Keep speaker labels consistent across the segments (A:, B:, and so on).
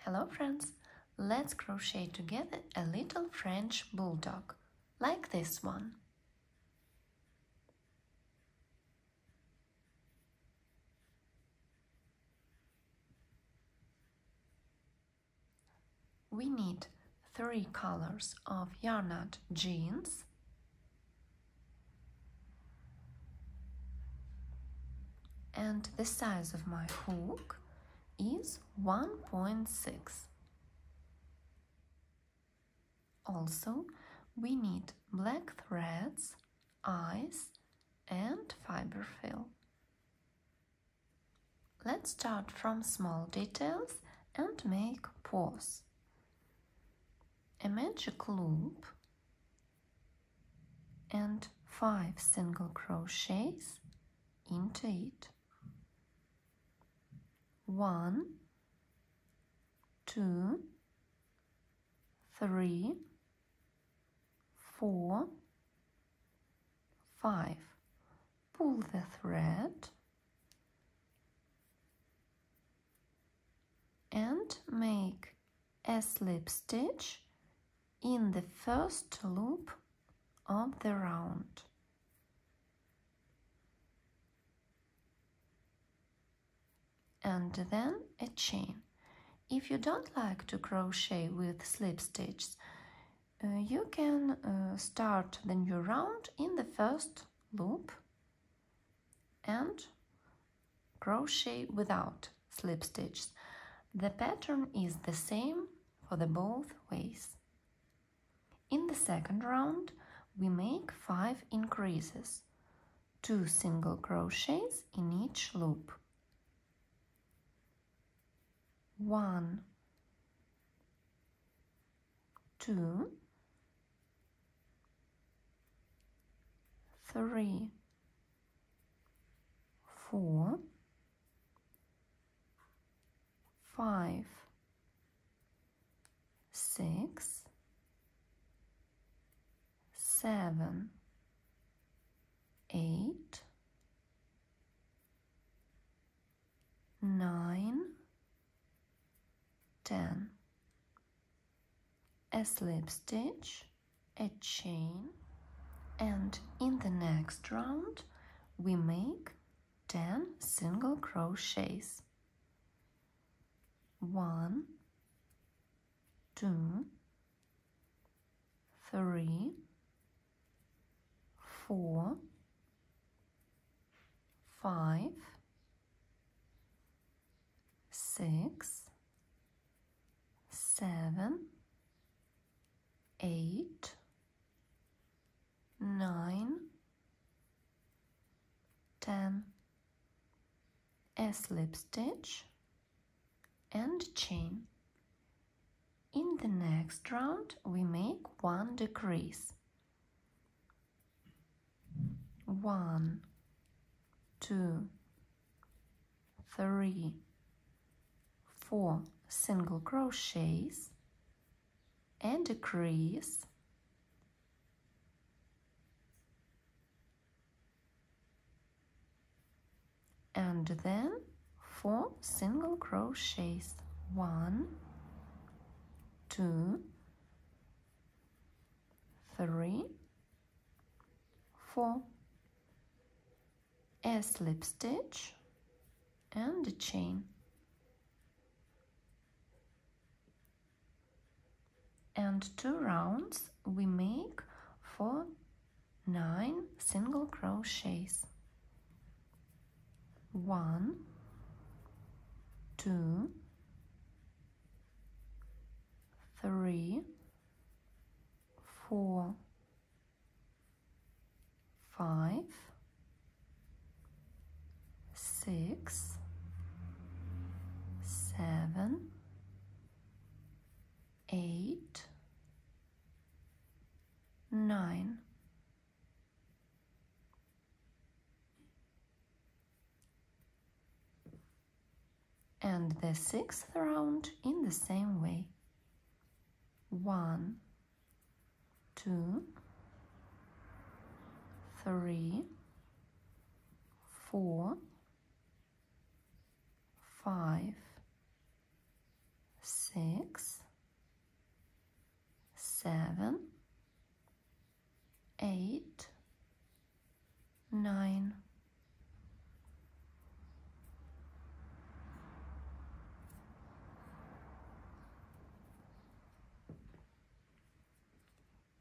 A: Hello friends! Let's crochet together a little French bulldog, like this one. We need 3 colors of YarnArt Jeans, and the size of my hook is 1.6. Also, we need black threads, eyes, and fiber fill. Let's start from small details and make paws. A magic loop and 5 single crochets into it. 1, 2, 3, 4, 5. Pull the thread and make a slip stitch in the first loop of the round. And then a chain. If you don't like to crochet with slip stitches, you can start the new round in the first loop and crochet without slip stitches. The pattern is the same for the both ways. In the second round, we make 5 increases, 2 single crochets in each loop. 1, 2, 3, 4, 5, 6, 7, 8, 9, 10. A slip stitch, a chain, and in the next round we make 10 single crochets. 1, 2, 3, 4, 5, 6, 7, 8, 9, 10. A slip stitch and chain. In the next round we make 1 decrease. 1, 2, 3, 4 single crochets, a decrease, and then 4 single crochets. 1, 2, 3, 4. A slip stitch and a chain. And 2 rounds we make for 9 single crochets. 1, 2, 3, 4, 5, 6, 7, 8, 9. And the 6th round in the same way. 1, 2, 3, 4, 5, 6, 6, 7, 8, 9.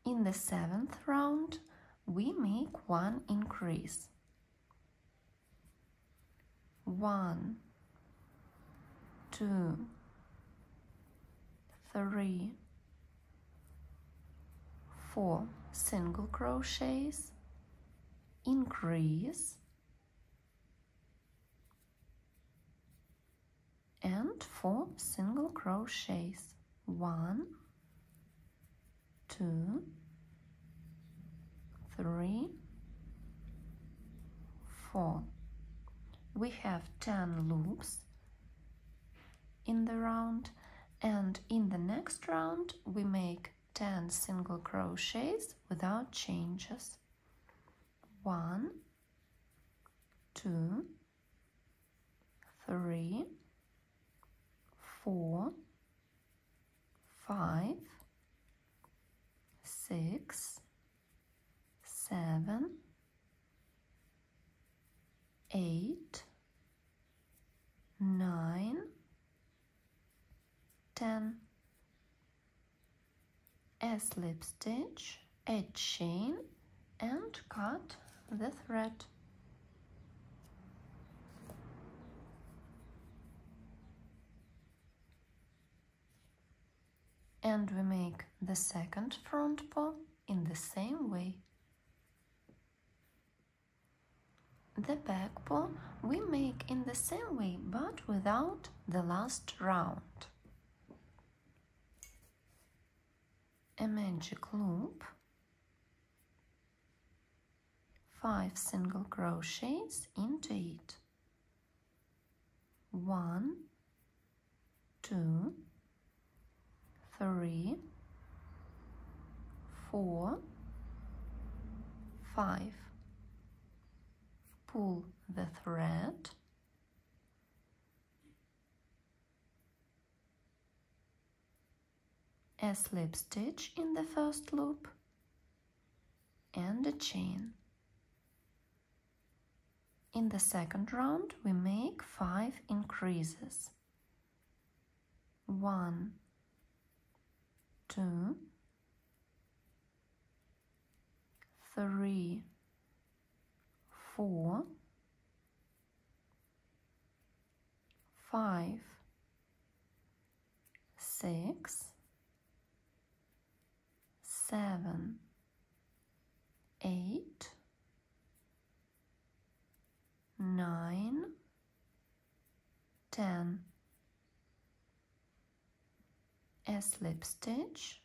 A: In the 7th round, we make 1 increase. 1, 2, 3, 4 single crochets, increase, and 4 single crochets. 1, 2, 3, 4. We have 10 loops in the round, and in the next round we make 10 single crochets without changes. 1, 2, 3, 4, 5, 6, 7, 8, 9, 10. A slip stitch, a chain, and cut the thread. And we make the second front paw in the same way. The back paw we make in the same way, but without the last round. A magic loop, 5 single crochets into it. 1, 2, 3, 4, 5. Pull the thread, a slip stitch in the first loop, and a chain. In the second round we make 5 increases. 1, 2, 3, 4, 5, 6, 7, 8, 9, 10. A slip stitch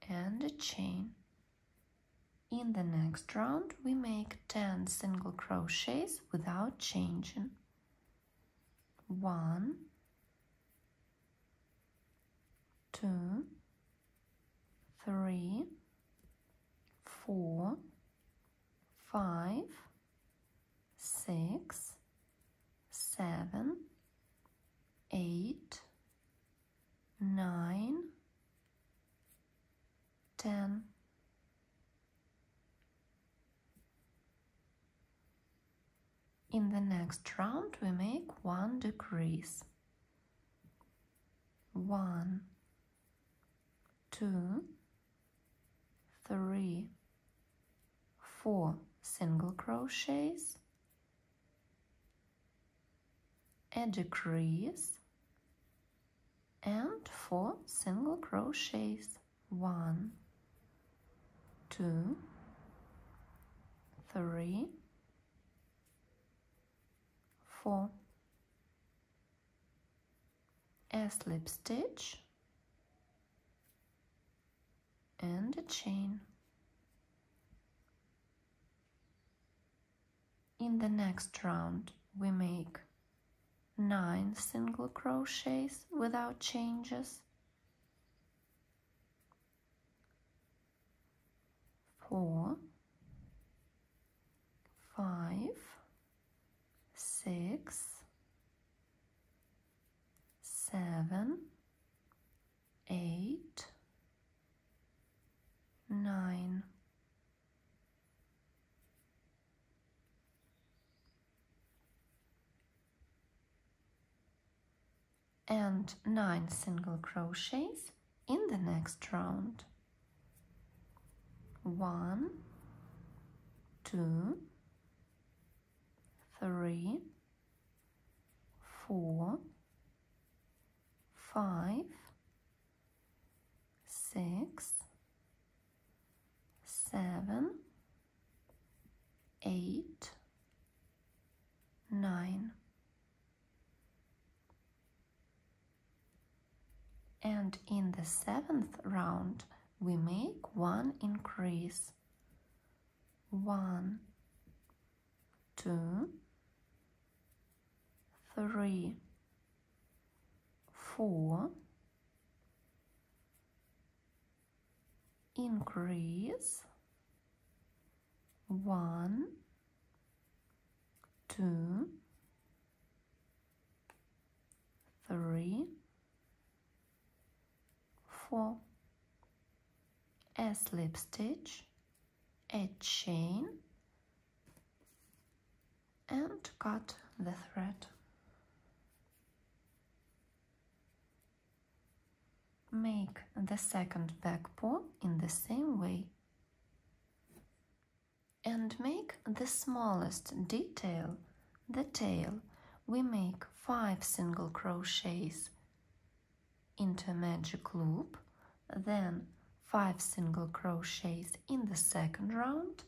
A: and a chain. In the next round we make 10 single crochets without changing. 1, 2, 3, 4, 5, 6, 7, 8, 9, 10. In the next round we make 1 decrease. 1, 2, 3, 4 single crochets, a decrease, and 4 single crochets. 1, 2, 3, 4. A slip stitch and a chain. In the next round we make 9 single crochets without changes. 4, 5, 6, 7, and 9 single crochets in the next round. 1, 2, 3, 4, 5, 6, 7, 8, 9. And in the 7th round we make 1 increase. 1, 2, 3, 4, increase, 1, 2, 3, 4, a slip stitch, a chain, and cut the thread. Make the second back paw in the same way. And make the smallest detail, the tail. We make 5 single crochets into a magic loop, then 5 single crochets in the second round,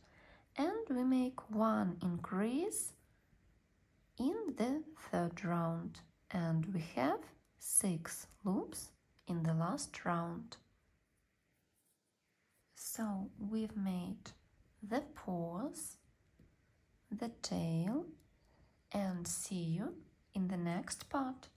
A: and we make 1 increase in the third round, and we have 6 loops in the last round. So we've made the paws, the tail, and see you in the next part.